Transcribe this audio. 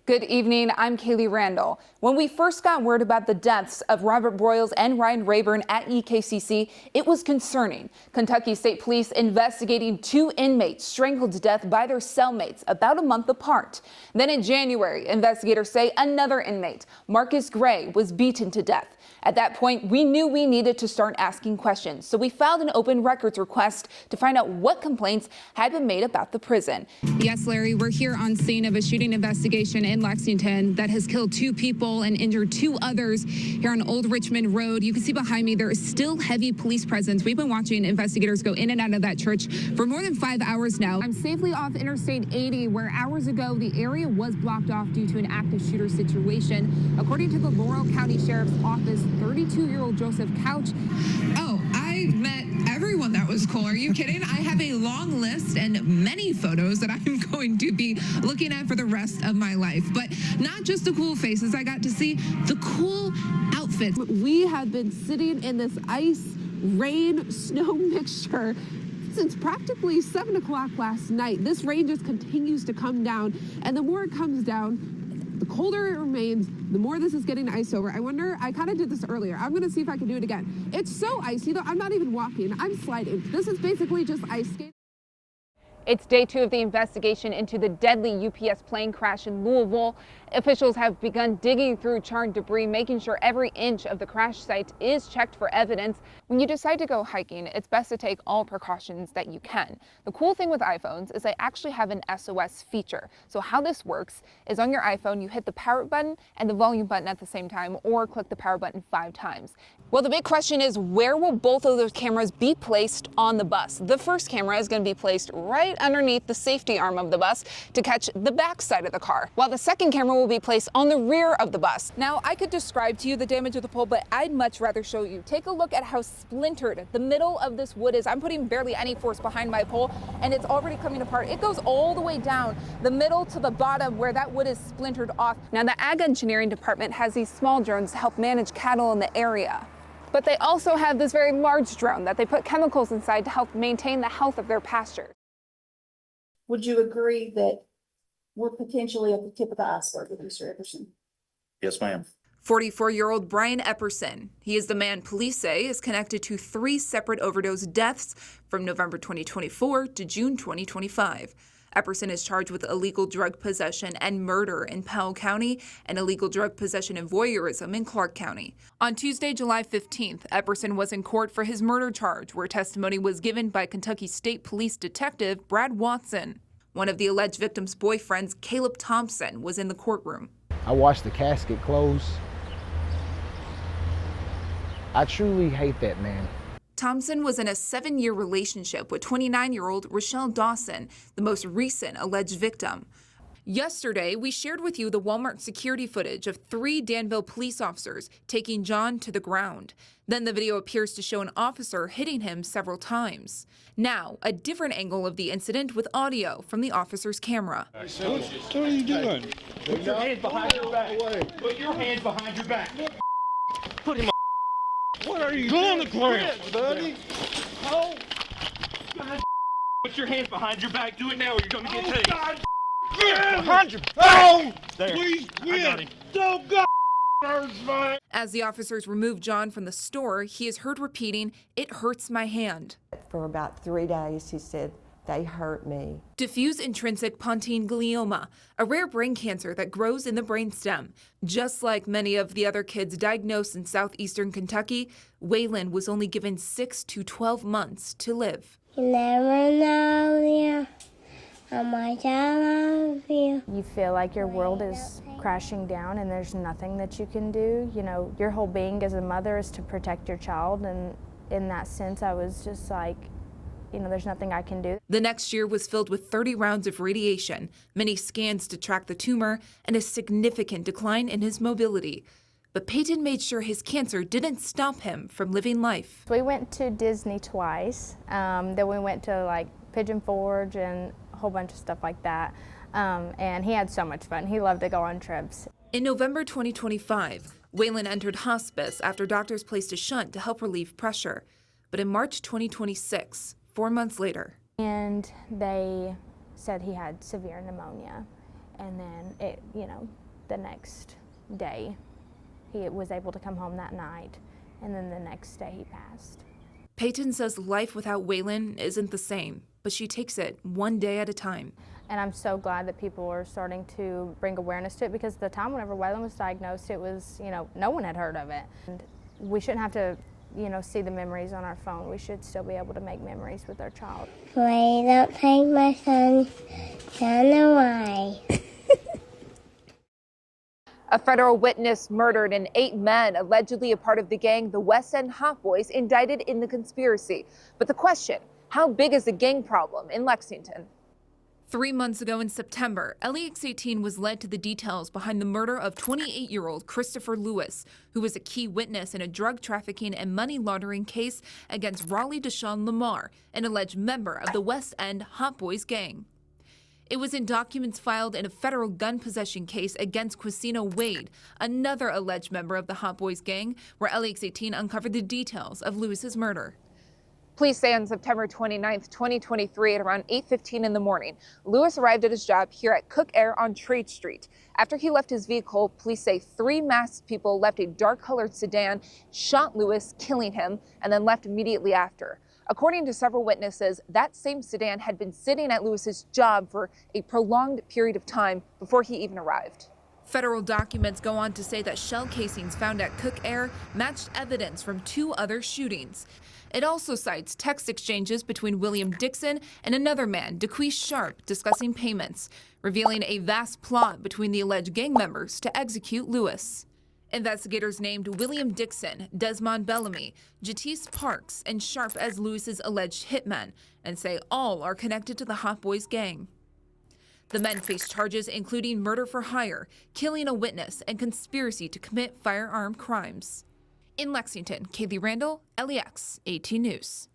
Good evening, I'm Kayleigh Randle. When we first got word about the deaths of Robert Broyles and Ryan Rayburn at EKCC, it was concerning. Kentucky State Police investigating 2 inmates strangled to death by their cellmates about a month apart. Then in January, investigators say another inmate, Marcus Gray, was beaten to death. At that point, we knew we needed to start asking questions, so we filed an open records request to find out what complaints had been made about the prison. Yes, Larry, we're here on scene of a shooting investigation in Lexington that has killed 2 people and injured 2 others here on Old Richmond Road. You can see behind me there is still heavy police presence. We've been watching investigators go in and out of that church for more than 5 hours now. I'm safely off Interstate 80, where hours ago the area was blocked off due to an active shooter situation. According to the Laurel County Sheriff's Office, 32-year-old Joseph Couch. Oh, I met everyone that was cool. Are you kidding? I have a long list and many photos that I'm going to be looking at for the rest of my life. But not just the cool faces. I got to see the cool outfits. We have been sitting in this ice, rain, snow mixture since practically 7 o'clock last night. This rain just continues to come down, and the more it comes down, the colder it remains, the more this is getting iced over. I kind of did this earlier. I'm going to see if I can do it again. It's so icy, though. I'm not even walking. I'm sliding. This is basically just ice skating. It's day 2 of the investigation into the deadly UPS plane crash in Louisville. Officials have begun digging through charred debris, making sure every inch of the crash site is checked for evidence. When you decide to go hiking, it's best to take all precautions that you can. The cool thing with iPhones is they actually have an SOS feature. So how this works is on your iPhone, you hit the power button and the volume button at the same time, or click the power button 5 times. Well, the big question is, where will both of those cameras be placed on the bus? The first camera is going to be placed right underneath the safety arm of the bus to catch the back side of the car, while the second camera will be placed on the rear of the bus. Now, I could describe to you the damage of the pole, but I'd much rather show you. Take a look at how splintered the middle of this wood is. I'm putting barely any force behind my pole, and it's already coming apart. It goes all the way down the middle to the bottom where that wood is splintered off. Now, the Ag Engineering Department has these small drones to help manage cattle in the area. But they also have this very large drone that they put chemicals inside to help maintain the health of their pastures. Would you agree that we're potentially at the tip of the iceberg with Mr. Epperson? Yes, ma'am. 44-year-old Brian Epperson. He is the man police say is connected to 3 separate overdose deaths from November 2024 to June 2025. Epperson is charged with illegal drug possession and murder in Powell County and illegal drug possession and voyeurism in Clark County. On Tuesday, July 15th, Epperson was in court for his murder charge, where testimony was given by Kentucky State Police Detective Brad Watson. One of the alleged victim's boyfriends, Caleb Thompson, was in the courtroom. I watched the casket close. I truly hate that man. Thompson was in a 7-year relationship with 29-year-old Rochelle Dawson, the most recent alleged victim. Yesterday, we shared with you the Walmart security footage of 3 Danville police officers taking John to the ground. Then the video appears to show an officer hitting him several times. Now, a different angle of the incident with audio from the officer's camera. What are you doing? Put your hands behind your back. Put your hands behind your back. Put him on. What are you doing? On the ground, buddy. Oh, God. Put your hands behind your back. Do it now or you're going to get tased. God. Behind your back. There. Please quit. I got him. Oh, God. Hurts my. As the officers remove John from the store, he is heard repeating, "It hurts my hand." For about 3 days, he said, "They hurt me." Diffuse intrinsic pontine glioma, a rare brain cancer that grows in the brainstem. Just like many of the other kids diagnosed in southeastern Kentucky, Waylon was only given 6 to 12 months to live. You never know, dear, how much I love you. You feel like your world is crashing down and there's nothing that you can do. You know, your whole being as a mother is to protect your child, and in that sense, I was just like, there's nothing I can do. The next year was filled with 30 rounds of radiation, many scans to track the tumor, and a significant decline in his mobility. But Peyton made sure his cancer didn't stop him from living life. We went to Disney twice. Then we went to Pigeon Forge and a whole bunch of stuff like that. And he had so much fun. He loved to go on trips. In November 2025, Waylon entered hospice after doctors placed a shunt to help relieve pressure. But in March 2026, 4 months later, and they said he had severe pneumonia. And then the next day, he was able to come home that night, and then the next day he passed. Peyton says life without Waylon isn't the same, but she takes it one day at a time. And I'm so glad that people are starting to bring awareness to it, because the time whenever Waylon was diagnosed, it was, no one had heard of it. And we shouldn't have to, see the memories on our phone. We should still be able to make memories with our child. Please don't take my son away. A federal witness murdered and 8 men allegedly a part of the gang, the West End Hot Boys, indicted in the conspiracy. But the question, how big is the gang problem in Lexington? 3 months ago in September, LEX-18 was led to the details behind the murder of 28-year-old Christopher Lewis, who was a key witness in a drug trafficking and money laundering case against Raleigh Deshaun Lamar, an alleged member of the West End Hot Boys gang. It was in documents filed in a federal gun possession case against Quisino Wade, another alleged member of the Hot Boys gang, where LEX-18 uncovered the details of Lewis's murder. Police say on September 29, 2023, at around 8:15 in the morning, Lewis arrived at his job here at Cook Air on Trade Street. After he left his vehicle, police say 3 masked people left a dark-colored sedan, shot Lewis, killing him, and then left immediately after. According to several witnesses, that same sedan had been sitting at Lewis's job for a prolonged period of time before he even arrived. Federal documents go on to say that shell casings found at Cook Air matched evidence from 2 other shootings. It also cites text exchanges between William Dixon and another man, DeQuice Sharp, discussing payments, revealing a vast plot between the alleged gang members to execute Lewis. Investigators named William Dixon, Desmond Bellamy, Jatisse Parks, and Sharp as Lewis's alleged hitmen, and say all are connected to the Hot Boys gang. The men face charges including murder for hire, killing a witness, and conspiracy to commit firearm crimes. In Lexington, Kayleigh Randle, LEX 18 News.